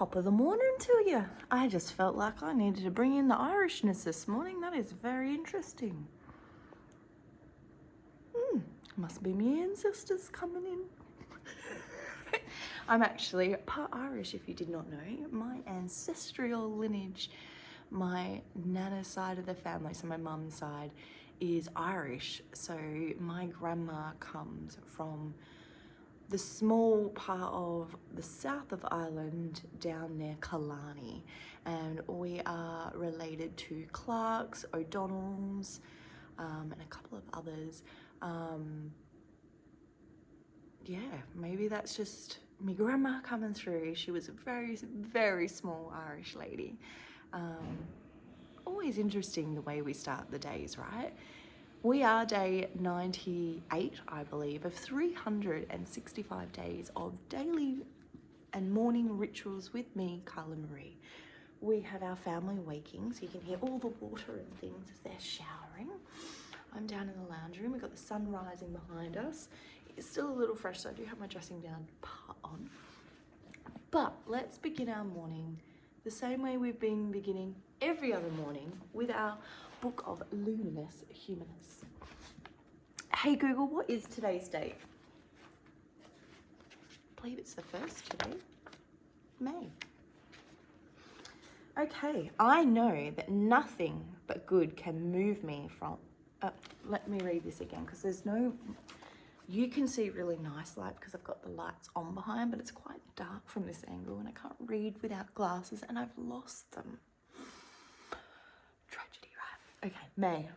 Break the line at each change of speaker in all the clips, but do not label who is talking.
top of the morning to you. I just felt like I needed to bring in the Irishness this morning. That is very interesting. Must be my ancestors coming in. I'm actually part Irish, if you did not know. My ancestral lineage, my nana side of the family, so my mum's side, is Irish. So my grandma comes from the small part of the south of Ireland down near Killarney, and we are related to Clarks, O'Donnells, and a couple of others. Yeah, maybe that's just my grandma coming through. She was a very, very small Irish lady. Always interesting the way we start the days, right? We are day 98, I believe, of 365 days of daily and morning rituals with me, Karla Maree. We have our family waking, so you can hear all the water and things as they're showering. I'm down in the lounge room. We've got the sun rising behind us. It's still a little fresh, so I do have my dressing down part on. But let's begin our morning the same way we've been beginning every other morning, with our book of Luminous Humanness. Hey Google, what is today's date? I believe it's the 1st today, May. Okay, I know that nothing but good can move me from, let me read this again, because there's no, you can see really nice light because I've got the lights on behind, but it's quite dark from this angle and I can't read without glasses and I've lost them. Tragedy, right? Okay, May.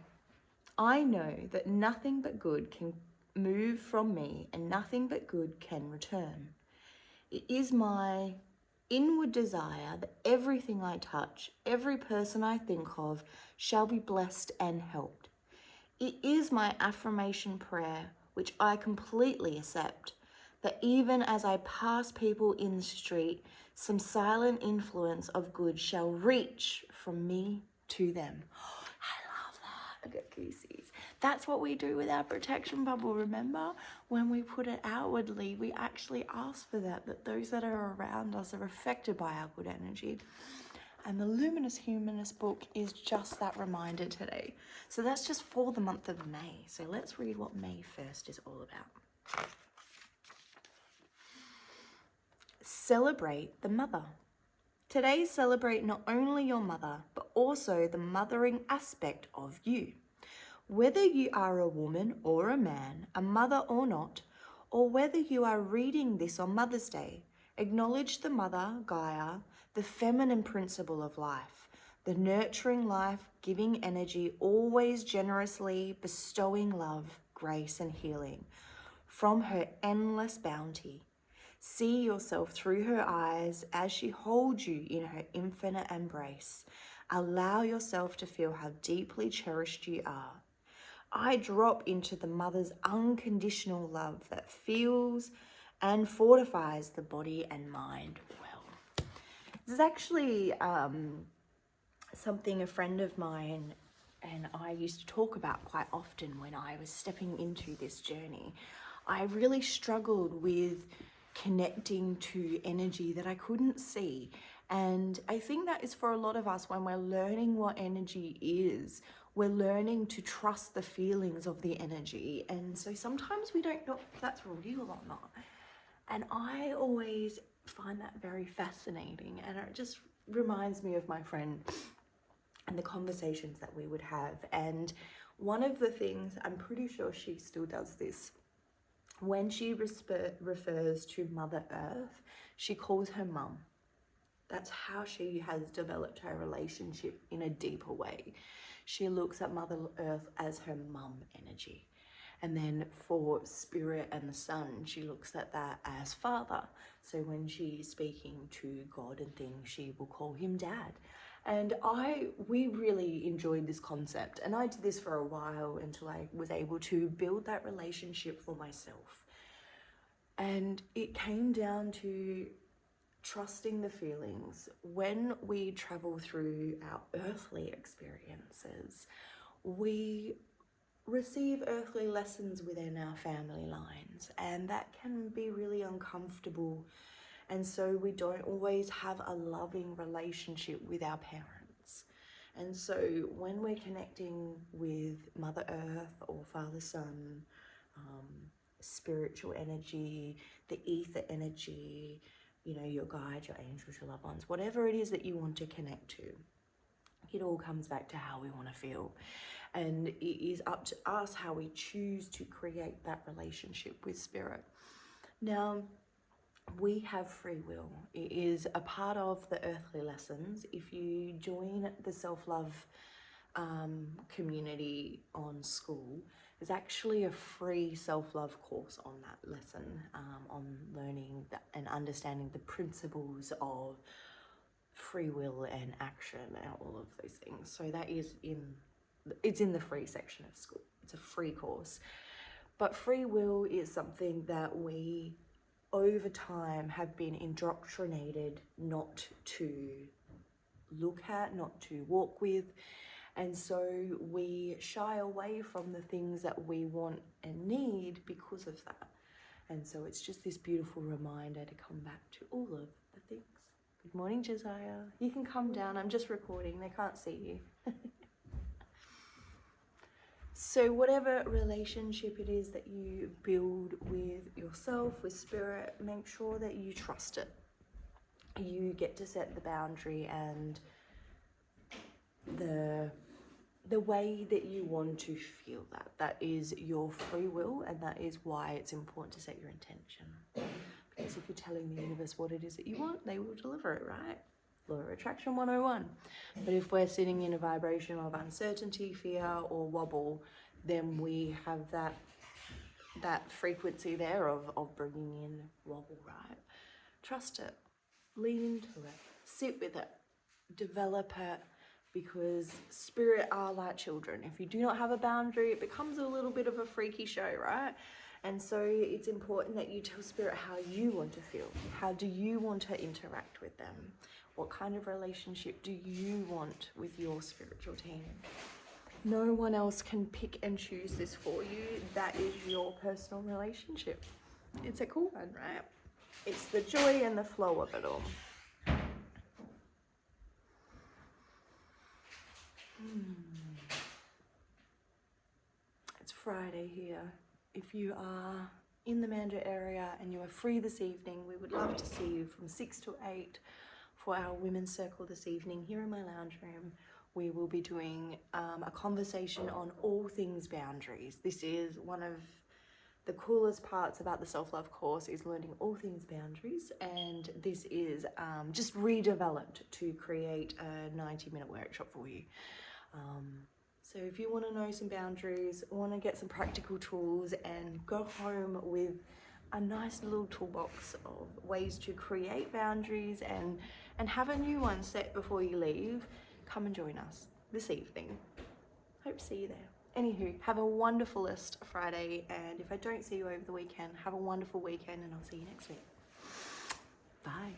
I know that nothing but good can move from me and nothing but good can return. It is my inward desire that everything I touch, every person I think of, shall be blessed and helped. It is my affirmation prayer, which I completely accept, that even as I pass people in the street, some silent influence of good shall reach from me to them. Oh, I love that. I get goosies. That's what we do with our protection bubble, remember? When we put it outwardly, we actually ask for that those that are around us are affected by our good energy. And the Luminous Humanness book is just that reminder today. So that's just for the month of May. So let's read what May 1st is all about. Celebrate the mother. Today, celebrate not only your mother, but also the mothering aspect of you. Whether you are a woman or a man, a mother or not, or whether you are reading this on Mother's Day, acknowledge the mother, Gaia, the feminine principle of life, the nurturing life, giving energy, always generously bestowing love, grace and healing from her endless bounty. See yourself through her eyes as she holds you in her infinite embrace. Allow yourself to feel how deeply cherished you are. I drop into the mother's unconditional love that feels and fortifies the body and mind well. This is actually something a friend of mine and I used to talk about quite often when I was stepping into this journey. I really struggled with connecting to energy that I couldn't see. And I think that is for a lot of us when we're learning what energy is, we're learning to trust the feelings of the energy. And so sometimes we don't know if that's real or not. And I always find that very fascinating. And it just reminds me of my friend and the conversations that we would have. And one of the things, I'm pretty sure she still does this, when she refers to Mother Earth, she calls her mum. That's how she has developed her relationship in a deeper way. She looks at Mother Earth as her mum energy. And then for Spirit and the Sun, she looks at that as Father. So when she's speaking to God and things, she will call him Dad. And we really enjoyed this concept. And I did this for a while until I was able to build that relationship for myself. And it came down to trusting the feelings. When we travel through our earthly experiences, we receive earthly lessons within our family lines, and that can be really uncomfortable And so we don't always have a loving relationship with our parents. And so when we're connecting with Mother Earth or Father Sun, spiritual energy, the ether energy, you know, your guide, your angels, your loved ones, whatever it is that you want to connect to, it all comes back to how we want to feel. And it is up to us how we choose to create that relationship with spirit. Now, we have free will. It is a part of the earthly lessons. If you join the self-love community on school, there's actually a free self-love course on that lesson, on learning and understanding the principles of free will and action and all of those things. So that is it's in the free section of school. It's a free course. But free will is something that we over time have been indoctrinated not to look at, not to walk with. And so we shy away from the things that we want and need because of that. And so it's just this beautiful reminder to come back to all of the things. Good morning, Josiah. You can come down. I'm just recording. They can't see you. So whatever relationship it is that you build with yourself, with spirit, make sure that you trust it. You get to set the boundary and the way that you want to feel that. That is your free will, and that is why it's important to set your intention. Because if you're telling the universe what it is that you want, they will deliver it, right? Law of Attraction 101. But if we're sitting in a vibration of uncertainty, fear, or wobble, then we have that frequency there of bringing in wobble, right? Trust it, lean into it, sit with it, develop it, because spirit are like children. If you do not have a boundary, it becomes a little bit of a freaky show, right? And so it's important that you tell spirit how you want to feel. How do you want to interact with them? What kind of relationship do you want with your spiritual team? No one else can pick and choose this for you. That is your personal relationship. It's a cool one, right? It's the joy and the flow of it all. It's Friday here. If you are in the Mandurah area and you are free this evening, we would love to see you from 6 to 8 for our women's circle this evening here in my lounge room. We will be doing a conversation on all things boundaries. This is one of the coolest parts about the self-love course, is learning all things boundaries, and this is just redeveloped to create a 90-minute workshop for you. So if you want to know some boundaries, want to get some practical tools and go home with a nice little toolbox of ways to create boundaries and have a new one set before you leave, come and join us this evening. Hope to see you there. Anywho, have a wonderfulest Friday, and if I don't see you over the weekend, have a wonderful weekend, and I'll see you next week. Bye.